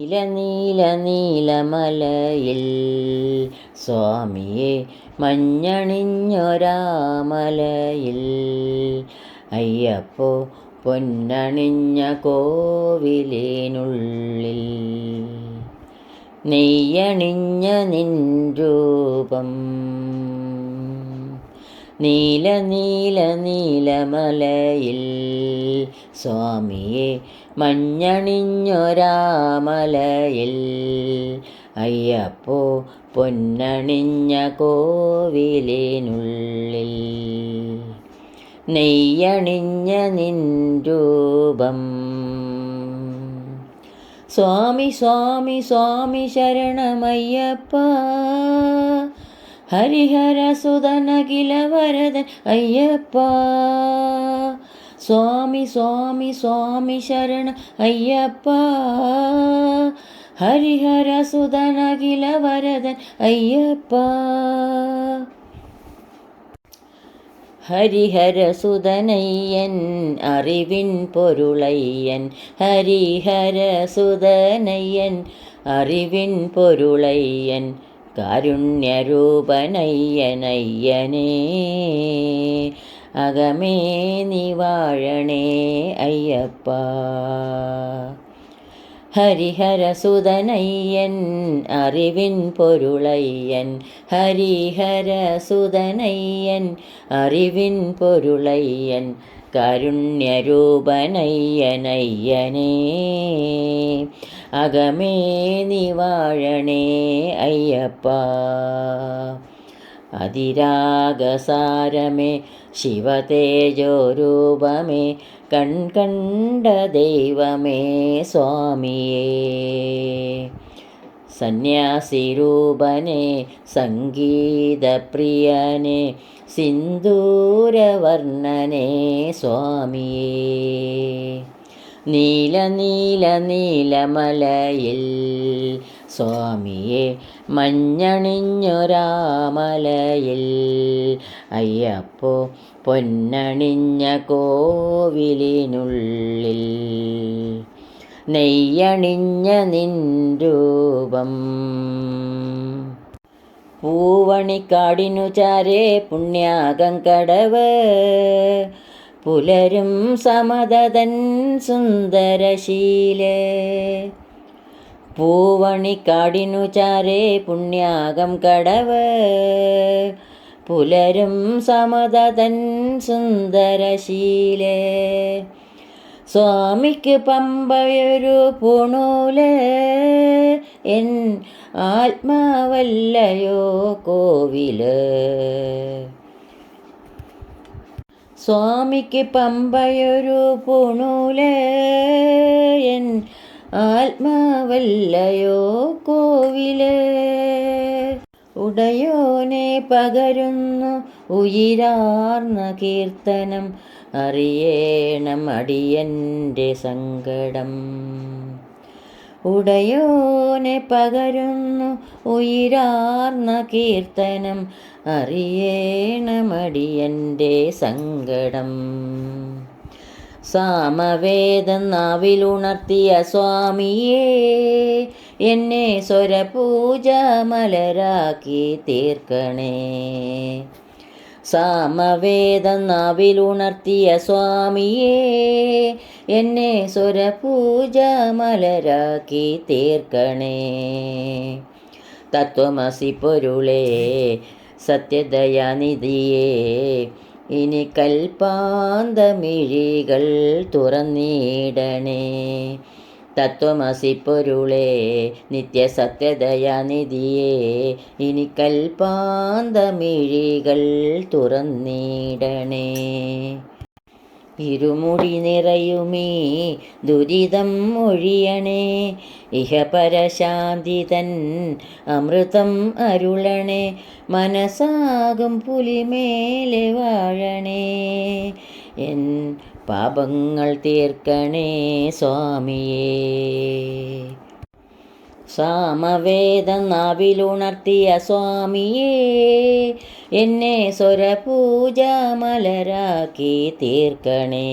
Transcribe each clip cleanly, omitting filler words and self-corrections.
നീല നീലമലയിൽ സ്വാമിയെ മഞ്ഞണിഞ്ഞൊരാമലയിൽ അയ്യപ്പോ പൊന്നണിഞ്ഞ കോവിലിനുള്ളിൽ നെയ്യണിഞ്ഞ നിൻ രൂപം നീല നീല നീലമലയിൽ സ്വാമിയെ മഞ്ഞണിഞ്ഞൊരാമലയിൽ അയ്യപ്പോ പൊന്നണിഞ്ഞ കോവിലിനുള്ളിൽ നെയ്യണിഞ്ഞ നിൻ രൂപം. സ്വാമി സ്വാമി സ്വാമി ശരണമയ്യപ്പ ഹരിഹരസുതനഖില വരദൻ അയ്യപ്പ. സ്വാമി സ്വാമി സ്വാമി ശരണ അയ്യപ്പ ഹരിഹരസുതനഖില വരദൻ അയ്യപ്പ. ഹരിഹരസുതനയ്യൻ അറിവിൻ പൊരുളയ്യൻ ഹരിഹരസുതനയ്യൻ അറിവിൻ പൊരുളയ്യൻ കാരുണ്യരൂപനയ്യനയ്യനേ അകമേ നിവാഴണേ അയ്യപ്പ. ഹരിഹരസുതനയ്യൻ അറിവിൻ പൊരുളയ്യൻ ഹരിഹരസുതനയ്യൻ അറിവിൻ പൊരുളയ്യൻ കാരുണ്യരൂപനയ്യനയ്യനേ അകമേ നിവാഴണേ അയ്യപ്പ. അതിരാഗസാരമേ ശിവതേജോരൂപമേ കണ്ട ദൈവമേ സ്വാമിയേ. സന്യാസിരൂപനേ സംഗീതപ്രിയനേ സിന്ദൂരവർണ്ണനേ സ്വാമിയേ. നീല നീല നീലമലയിൽ സ്വാമിയെ മഞ്ഞണിഞ്ഞൊരാമലയിൽ അയ്യപ്പോ പൊന്നണിഞ്ഞ കോവിലിനുള്ളിൽ നെയ്യണിഞ്ഞ നിൻ രൂപം. പൂവണിക്കാടിനു ചാരേ പുണ്യാകം കടവ് പുലരും സമതതൻ സുന്ദരശീലേ. പൂവണിക്കാടിനു ചാരേ പുണ്യാകം കടവ് പുലരും സമതതൻ സുന്ദരശീലേ. സ്വാമിക്ക് പമ്പയൊരു പൂണൂല് എൻ ആത്മാവല്ലയോ കോവില്. സ്വാമിക്ക് പമ്പയൊരു പൂണൂല് എൻ ആത്മാവല്ലയോ കോവില്. ഉടയോനെ പകരുന്നു ഉയിരാർന്ന കീർത്തനം അറിയേണം അടിയൻ്റെ സങ്കടം. ഉടയോനെ പകരുന്നു ഉയിരാർന്ന കീർത്തനം അറിയേണം അടിയൻ്റെ സങ്കടം. സാമവേദം നാവിലുണർത്തിയ സ്വാമിയേ എന്നെ സ്വരപൂജ മലരാക്കി തീർക്കണേ. സാമവേദം നാവിലുണർത്തിയ സ്വാമിയേ എന്നെ സ്വരപൂജ മലരാക്കി തീർക്കണേ. തത്വമസി പൊരുളേ സത്യദയാനിധിയേ ഇനി കൽപ്പാന്തമിഴികൾ തുറന്നിടണേ. തത്വമസി പൊരുളേ നിത്യസത്യദയാനിധിയേ ഇനി കൽപ്പാന്തമിഴികൾ തുറന്നിടണേ. ഇരുമുടി നിറയുമീ ദുരിതം ഒഴിയണേ ഇഹപരശാന്തി തൻ അമൃതം അരുളണേ. മനസ്സാകും പുലിമേലെ വാഴണേ എൻ പാപങ്ങൾ തീർക്കണേ സ്വാമിയേ. സാമവേദം നാവിലുണർത്തിയ സ്വാമിയേ എന്നെ സ്വരപൂജ മലരാക്കി തീർക്കണേ.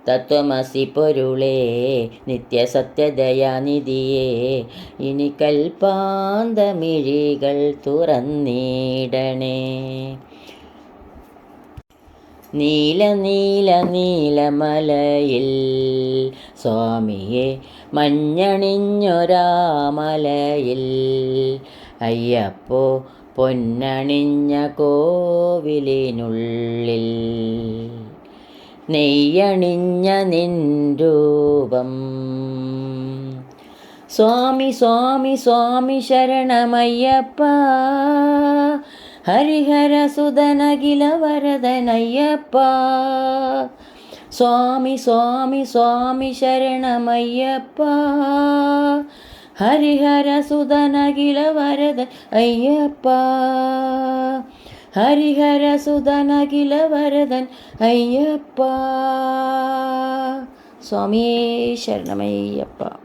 തത്വമസി പൊരുളേ നിത്യസത്യദയാനിധിയേ ഇനി കൽപ്പാന്തമിഴികൾ തുറന്നിടണേ. നീല നീല നീലമലയിൽ സ്വാമിയെ മഞ്ഞണിഞ്ഞൊരാമലയിൽ അയ്യപ്പോ പൊന്നണിഞ്ഞ കോവിലിനുള്ളിൽ നെയ്യണിഞ്ഞ നിൻ രൂപം. സ്വാമി സ്വാമി സ്വാമി ശരണമയ്യപ്പ ഹരിഹരസുതനഖില വരദനയ്യപ്പ. സ്വാമി സ്വാമി സ്വാമി ശരണമയ്യപ്പ ഹരിഹരസുതനഖില വരദ അയ്യപ്പ. ഹരിഹരസുതനഖില വരദൻ അയ്യപ്പ. സ്വാമിയേ ശരണമയ്യപ്പ.